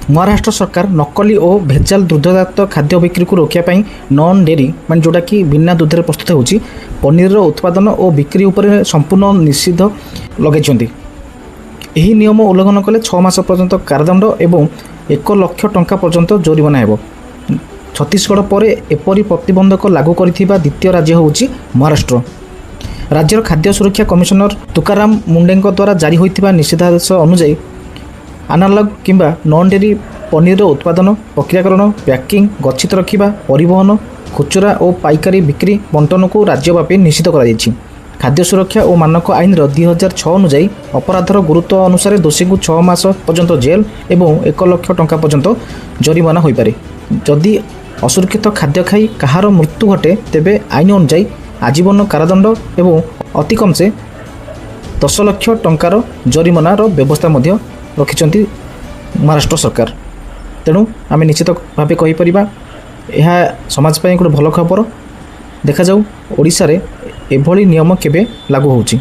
महाराष्ट्र सरकार नकली और भेजाल दुग्धजात खाद्य बिक्री को रोकने नॉन डेरी मान जोटा कि बिना दुध प्रस्तुत होची पनीर उत्पादन और बिक्री उपर संपूर्ण निषेध लगे। यही नियम उल्लंघन कले 6 मास पर्यंत कारादंड एवं 1 लाख टंका पर्यंत जोरिमाना हेबो। छत्तीसगढ़ पर एपरी प्रतिबंधक लागू करिथिबा द्वितीय राज्य होची महाराष्ट्र। राज्यर खाद्य सुरक्षा कमिशनर तुकाराम मुंडे द्वारा जारी होइथिबा निषेधादेश अनुसार आनालग किंबा नॉन डेरी पनीर उत्पादन प्रक्रियाकरण पैकिंग गच्छित रखा परिवहन खुचुरा और पाइकारी बिक्री बंटन को राज्यव्यापी निषिद्ध कर खाद्य सुरक्षा और मानक आईन 2006 अनुजाई अपराधर गुरुत्व अनुसार दोषी को 6 मास पर्यंत जेल एवं 1 लाख टंका पर्यंत जरिमाना हो पारे। जदि असुरक्षित खाद्य खाई कहार मृत्यु घटे तेबे आईन अनुजाई आजीवन कारादंड एवं अति कम से 10 लाख टंकार जरिमानार व्यवस्था मध्य रखिंट महाराष्ट्र सरकार। तेणु आम निश्चित भाव कहीपर यह समाज गोटे भल खबर। देखा जाऊ ओडिशा रे एभली नियम केबे लागू होची।